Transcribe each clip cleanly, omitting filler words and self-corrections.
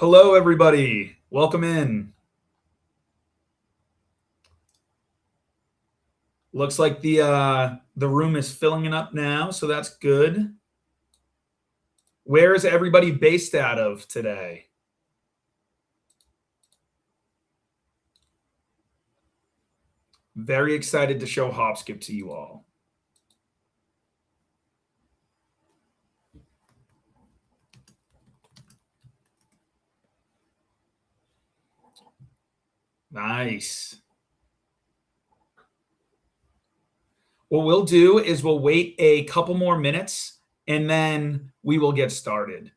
Hello, everybody. Welcome in. Looks like the room is filling up now, so that's good. Where is everybody based out of today? Very excited to show Hopskip to you all. Nice. What we'll do is we'll wait a couple more minutes and then we will get started.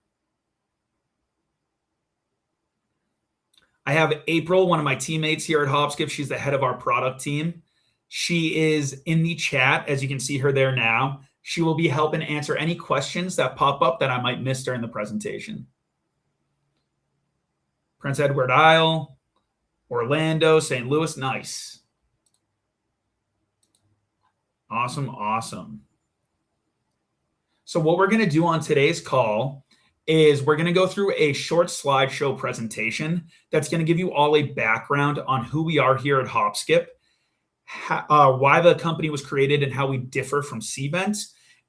I have April, one of my teammates here at Hopskip. She's the head of our product team. She is in the chat, as you can see her there now. She will be helping answer any questions that pop up that I might miss during the presentation. Prince Edward Isle, Orlando, St. Louis, nice. Awesome, awesome. So what we're going to do on today's call is we're going to go through a short slideshow presentation that's going to give you all a background on who we are here at Hopskip, why the company was created and how we differ from Cvent.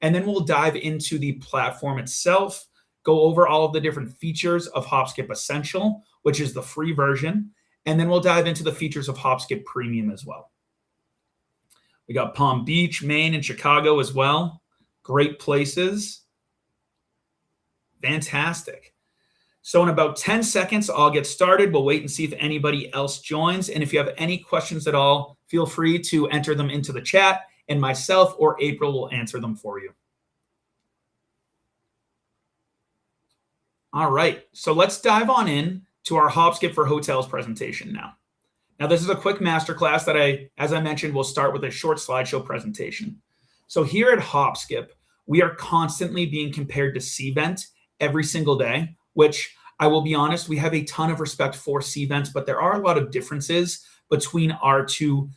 And then we'll dive into the platform itself, go over all of the different features of Hopskip Essential, which is the free version. And then we'll dive into the features of Hopskip Premium as well. We got Palm Beach, Maine, and Chicago as well. Great places. Fantastic. So in about 10 seconds, I'll get started. We'll wait and see if anybody else joins. And if you have any questions at all, feel free to enter them into the chat, and myself or April will answer them for you. All right, so let's dive on in to our Hopskip for Hotels presentation now. Now, this is a quick masterclass that as I mentioned, will start with a short slideshow presentation. So here at Hopskip, we are constantly being compared to Cvent every single day, which I will be honest, we have a ton of respect for Cvent, but there are a lot of differences between our two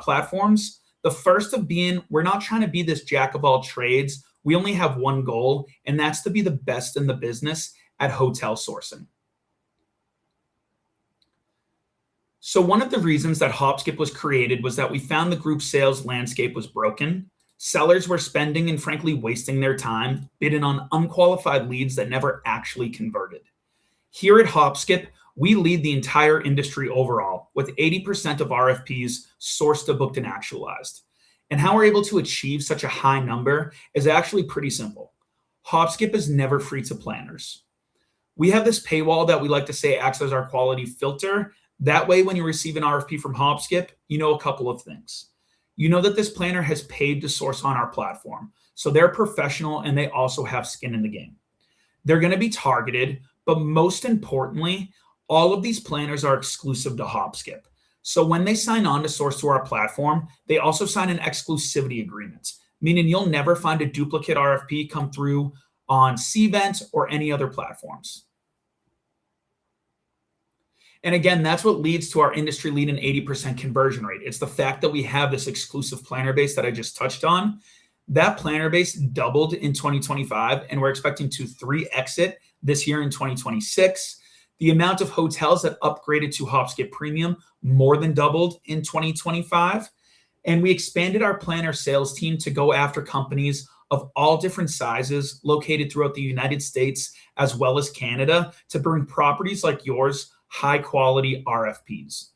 platforms. The first of being, we're not trying to be this jack of all trades. We only have one goal, and that's to be the best in the business at hotel sourcing. So one of the reasons that Hopskip was created was that we found the group sales landscape was broken. Sellers were spending and frankly wasting their time bidding on unqualified leads that never actually converted. Here at Hopskip, we lead the entire industry overall with 80% of RFPs sourced to booked and actualized. And how we're able to achieve such a high number is actually pretty simple. Hopskip is never free to planners. We have this paywall that we like to say acts as our quality filter. That way, when you receive an RFP from Hopskip, you know a couple of things. You know that this planner has paid to source on our platform. So they're professional and they also have skin in the game. They're going to be targeted, but most importantly, all of these planners are exclusive to Hopskip. So when they sign on to source to our platform, they also sign an exclusivity agreement, meaning you'll never find a duplicate RFP come through on Cvent or any other platforms. And again, that's what leads to our industry leading 80% conversion rate. It's the fact that we have this exclusive planner base that I just touched on. That planner base doubled in 2025, and we're expecting to 3x it this year in 2026. The amount of hotels that upgraded to Hopskip Premium more than doubled in 2025. And we expanded our planner sales team to go after companies of all different sizes located throughout the United States as well as Canada to bring properties like yours high quality RFPs.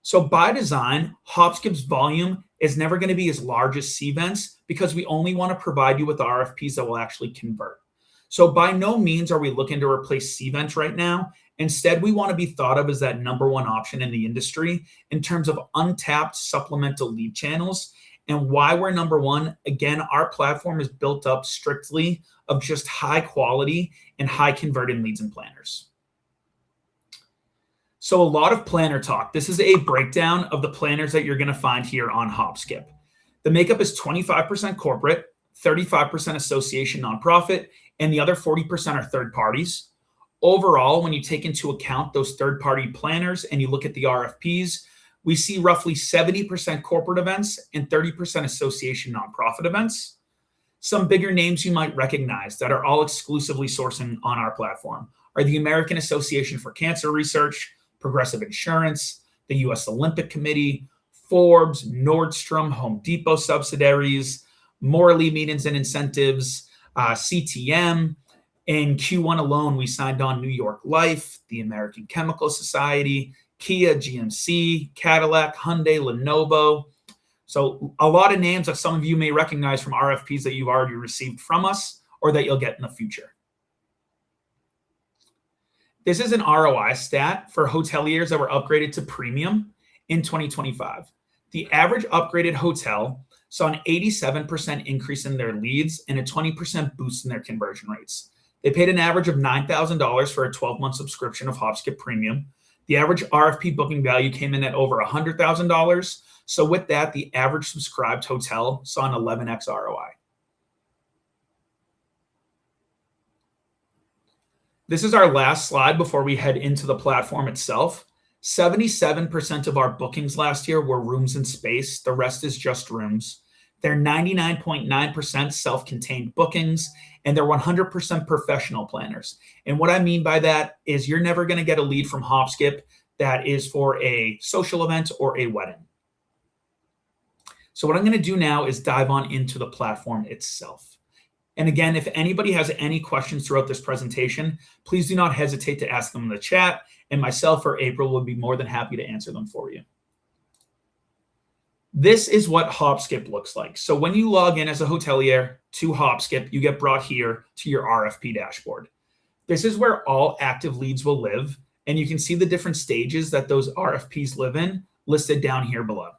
So by design, Hopskip's volume is never going to be as large as Cvent's because we only want to provide you with RFPs that will actually convert. So by no means are we looking to replace Cvent right now. Instead, we want to be thought of as that number one option in the industry in terms of untapped supplemental lead channels. And why we're number one, again, our platform is built up strictly of just high quality and high converting leads and planners. So a lot of planner talk. This is a breakdown of the planners that you're going to find here on Hopskip. The makeup is 25% corporate, 35% association nonprofit, and the other 40% are third parties. Overall, when you take into account those third-party planners and you look at the RFPs, we see roughly 70% corporate events and 30% association nonprofit events. Some bigger names you might recognize that are all exclusively sourcing on our platform are the American Association for Cancer Research, Progressive Insurance, the U.S. Olympic Committee, Forbes, Nordstrom, Home Depot subsidiaries, Morley Meetings and Incentives, CTM. In Q1 alone, we signed on New York Life, the American Chemical Society, Kia, GMC, Cadillac, Hyundai, Lenovo. So a lot of names that some of you may recognize from RFPs that you've already received from us or that you'll get in the future. This is an ROI stat for hoteliers that were upgraded to premium in 2025. The average upgraded hotel saw an 87% increase in their leads and a 20% boost in their conversion rates. They paid an average of $9,000 for a 12-month subscription of Hopskip Premium. The average RFP booking value came in at over $100,000. So with that, the average subscribed hotel saw an 11x ROI. This is our last slide before we head into the platform itself. 77% of our bookings last year were rooms and space. The rest is just rooms. They're 99.9% self-contained bookings, and they're 100% professional planners. And what I mean by that is you're never going to get a lead from Hopskip that is for a social event or a wedding. So what I'm going to do now is dive on into the platform itself. And again, if anybody has any questions throughout this presentation, please do not hesitate to ask them in the chat, and myself or April will be more than happy to answer them for you. This is what Hopskip looks like. So when you log in as a hotelier to Hopskip, you get brought here to your RFP dashboard. This is where all active leads will live, and you can see the different stages that those RFPs live in listed down here below.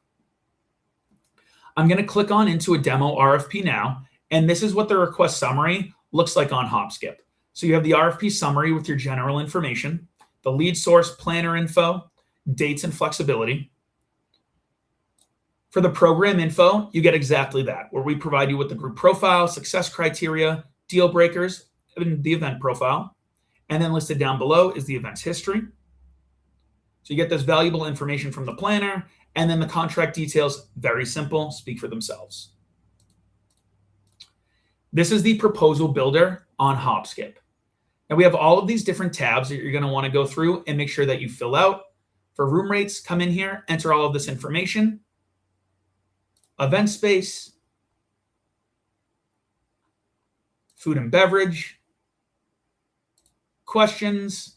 I'm going to click on into a demo RFP now, and this is what the request summary looks like on Hopskip. So you have the RFP summary with your general information, the lead source, planner info, dates and flexibility. For the program info, you get exactly that, where we provide you with the group profile, success criteria, deal breakers, and the event profile. And then listed down below is the event's history. So you get this valuable information from the planner, and then the contract details, very simple, speak for themselves. This is the proposal builder on Hopskip. And we have all of these different tabs that you're going to want to go through and make sure that you fill out. For room rates, come in here, enter all of this information. Event space, food and beverage, questions,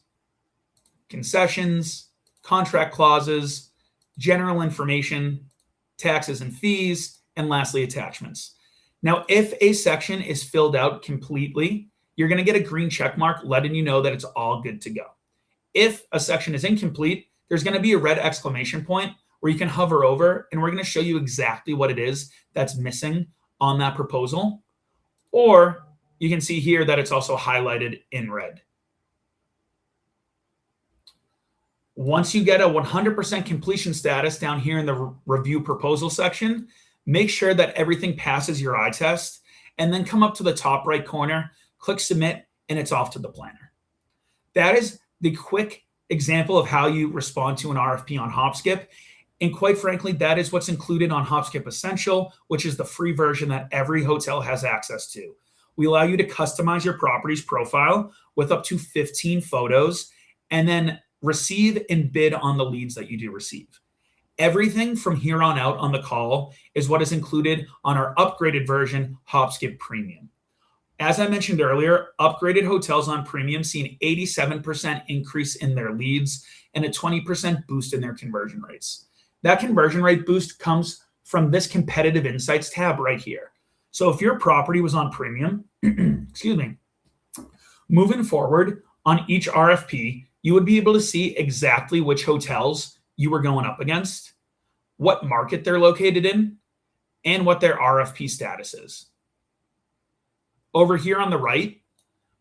concessions, contract clauses, general information, taxes and fees, and lastly, attachments. Now, if a section is filled out completely, you're going to get a green check mark letting you know that it's all good to go. If a section is incomplete, there's going to be a red exclamation point where you can hover over, and we're going to show you exactly what it is that's missing on that proposal. Or you can see here that it's also highlighted in red. Once you get a 100% completion status down here in the review proposal section, make sure that everything passes your eye test, and then come up to the top right corner, click submit, and it's off to the planner. That is the quick example of how you respond to an RFP on Hopskip. And quite frankly, that is what's included on Hopskip Essential, which is the free version that every hotel has access to. We allow you to customize your property's profile with up to 15 photos, and then receive and bid on the leads that you do receive. Everything from here on out on the call is what is included on our upgraded version, Hopskip Premium. As I mentioned earlier, upgraded hotels on Premium see an 87% increase in their leads and a 20% boost in their conversion rates. That conversion rate boost comes from this competitive insights tab right here. So if your property was on Premium, excuse me, moving forward on each RFP, you would be able to see exactly which hotels you were going up against, what market they're located in, and what their RFP status is. Over here on the right,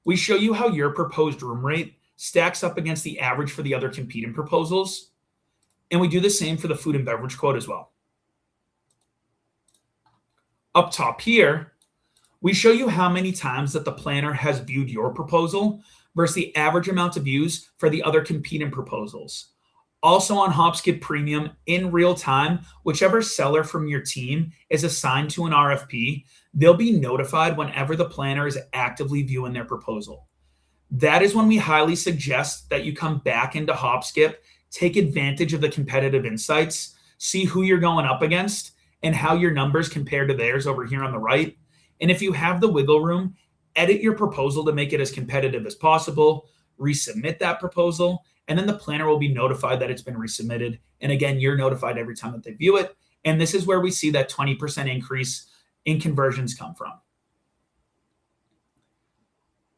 we show you how your proposed room rate stacks up against the average for the other competing proposals. And we do the same for the food and beverage quote as well. Up top here, we show you how many times that the planner has viewed your proposal versus the average amount of views for the other competing proposals. Also on Hopskip Premium, in real time, whichever seller from your team is assigned to an RFP, they'll be notified whenever the planner is actively viewing their proposal. That is when we highly suggest that you come back into Hopskip, take advantage of the competitive insights, see who you're going up against and how your numbers compare to theirs over here on the right. And if you have the wiggle room, edit your proposal to make it as competitive as possible, resubmit that proposal, and then the planner will be notified that it's been resubmitted. And again, you're notified every time that they view it. And this is where we see that 20% increase in conversions come from.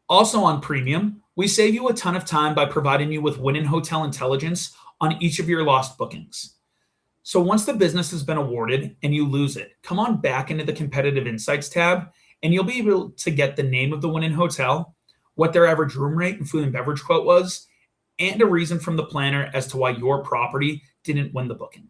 Also on Premium, we save you a ton of time by providing you with win and hotel intelligence on each of your lost bookings. So once the business has been awarded and you lose it, come on back into the Competitive Insights tab, and you'll be able to get the name of the win and hotel, what their average room rate and food and beverage quote was, and a reason from the planner as to why your property didn't win the booking.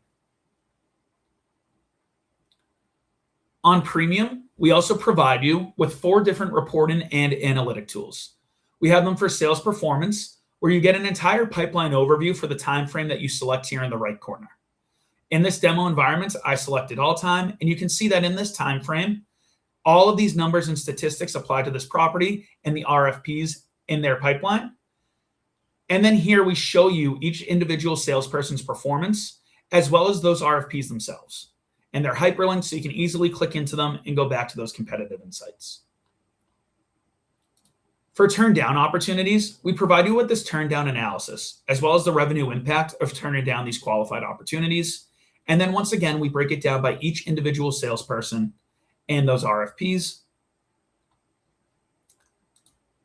On Premium, we also provide you with 4 different reporting and analytic tools. We have them for sales performance, where you get an entire pipeline overview for the time frame that you select here in the right corner. In this demo environment, I selected all time, and you can see that in this time frame, all of these numbers and statistics apply to this property and the RFPs in their pipeline. And then here we show you each individual salesperson's performance, as well as those RFPs themselves. And they're hyperlinked, so you can easily click into them and go back to those competitive insights. For turn down opportunities, we provide you with this turn down analysis, as well as the revenue impact of turning down these qualified opportunities. And then once again, we break it down by each individual salesperson and those RFPs.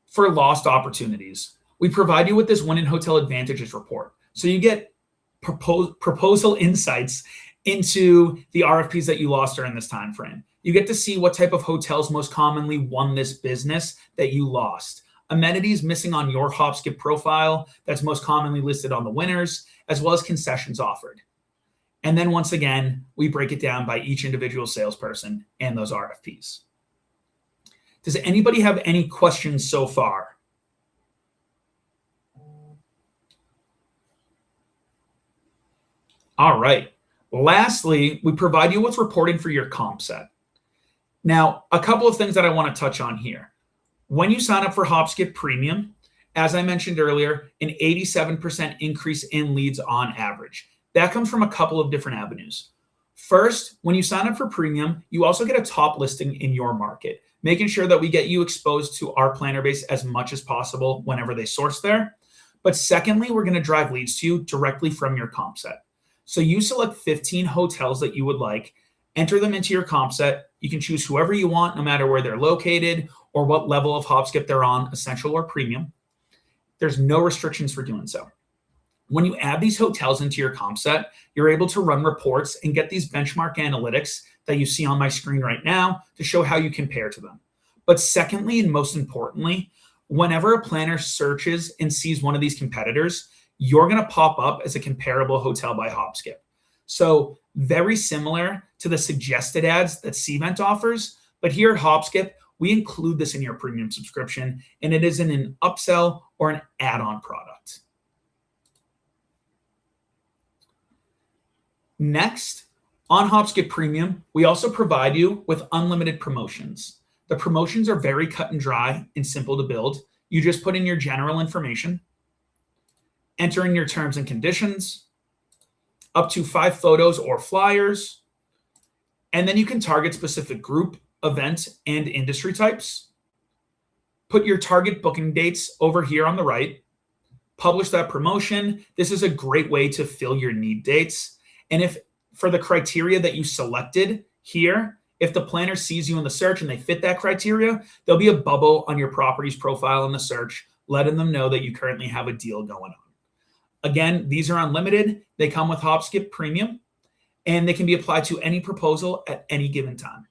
For lost opportunities, we provide you with this win and hotel advantages report. So you get proposal insights into the RFPs that you lost during this time frame. You get to see what type of hotels most commonly won this business that you lost. Amenities missing on your Hopskip profile that's most commonly listed on the winners, as well as concessions offered. And then once again, we break it down by each individual salesperson and those RFPs. Does anybody have any questions so far? All right. Lastly, we provide you with reporting for your comp set. Now, a couple of things that I want to touch on here. When you sign up for Hopskip Premium, as I mentioned earlier, an 87% increase in leads on average. That comes from a couple of different avenues. First, when you sign up for Premium, you also get a top listing in your market, making sure that we get you exposed to our planner base as much as possible whenever they source there. But secondly, we're going to drive leads to you directly from your comp set. So you select 15 hotels that you would like, enter them into your comp set. You can choose whoever you want, no matter where they're located or what level of Hopskip they're on, essential or premium. There's no restrictions for doing so. When you add these hotels into your comp set, you're able to run reports and get these benchmark analytics that you see on my screen right now to show how you compare to them. But secondly, and most importantly, whenever a planner searches and sees one of these competitors, you're going to pop up as a comparable hotel by Hopskip. So very similar to the suggested ads that Cvent offers, but here at Hopskip, we include this in your premium subscription, and it isn't an upsell or an add-on product. Next, on Hopskip Premium, we also provide you with unlimited promotions. The promotions are very cut and dry and simple to build. You just put in your general information, enter in your terms and conditions, up to 5 photos or flyers, and then you can target specific group, event, and industry types. Put your target booking dates over here on the right, publish that promotion. This is a great way to fill your need dates. And if for the criteria that you selected here, if the planner sees you in the search and they fit that criteria, there'll be a bubble on your property's profile in the search, letting them know that you currently have a deal going on. Again, these are unlimited. They come with Hopskip Premium, and they can be applied to any proposal at any given time.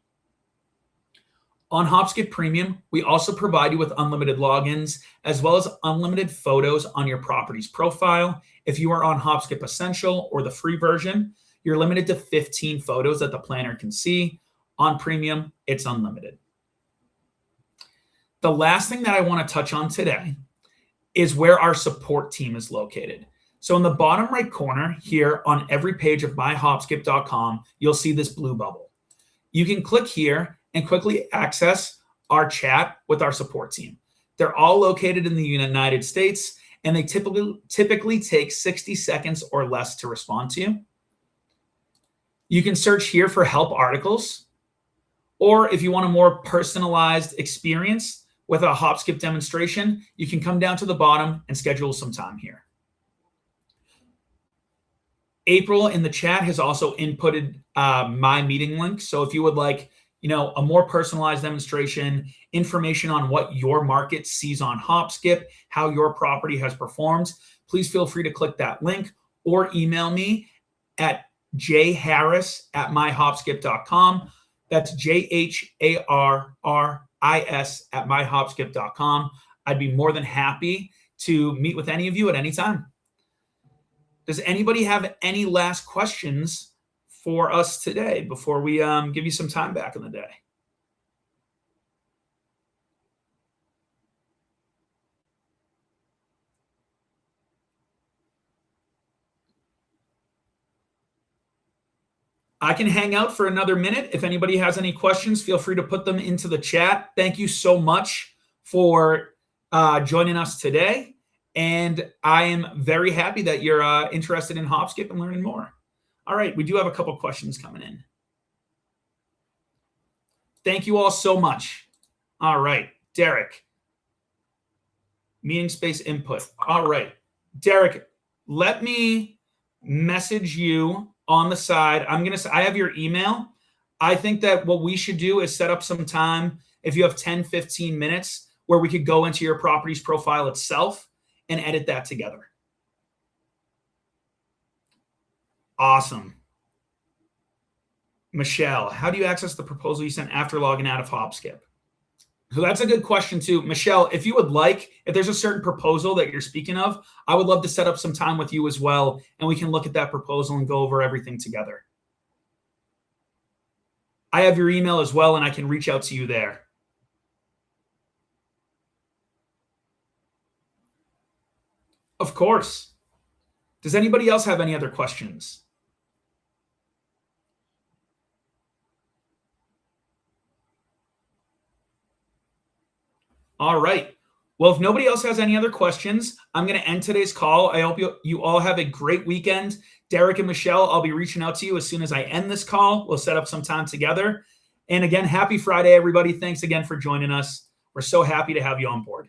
On Hopskip Premium, we also provide you with unlimited logins, as well as unlimited photos on your property's profile. If you are on Hopskip Essential or the free version, you're limited to 15 photos that the planner can see. On Premium, it's unlimited. The last thing that I want to touch on today is where our support team is located. So in the bottom right corner here on every page of myhopskip.com, you'll see this blue bubble. You can click here and quickly access our chat with our support team. They're all located in the United States, and they typically take 60 seconds or less to respond to you. You can search here for help articles, or if you want a more personalized experience with a Hopskip demonstration, you can come down to the bottom and schedule some time here. April in the chat has also inputted my meeting link. So if you would like, a more personalized demonstration, information on what your market sees on Hopskip, how your property has performed, please feel free to click that link or email me at jharris@myhopskip.com. That's JHARRIS@myhopskip.com. I'd be more than happy to meet with any of you at any time. Does anybody have any last questions for us today before we give you some time back in the day? I can hang out for another minute. If anybody has any questions, feel free to put them into the chat. Thank you so much for joining us today. And I am very happy that you're interested in Hopskip and learning more. All right, we do have a couple questions coming in. Thank you all so much. All right, Derek. Meeting space input. All right, Derek, let me message you on the side. I have your email. I think that what we should do is set up some time, if you have 10, 15 minutes, where we could go into your property's profile itself and edit that together. Awesome. Michelle, how do you access the proposal you sent after logging out of Hopskip? So that's a good question too. Michelle, if you would like, if there's a certain proposal that you're speaking of, I would love to set up some time with you as well, and we can look at that proposal and go over everything together. I have your email as well, and I can reach out to you there. Of course. Does anybody else have any other questions? All right. Well, if nobody else has any other questions, I'm going to end today's call. I hope you all have a great weekend. Derek and Michelle, I'll be reaching out to you as soon as I end this call. We'll set up some time together. And again, happy Friday, everybody. Thanks again for joining us. We're so happy to have you on board.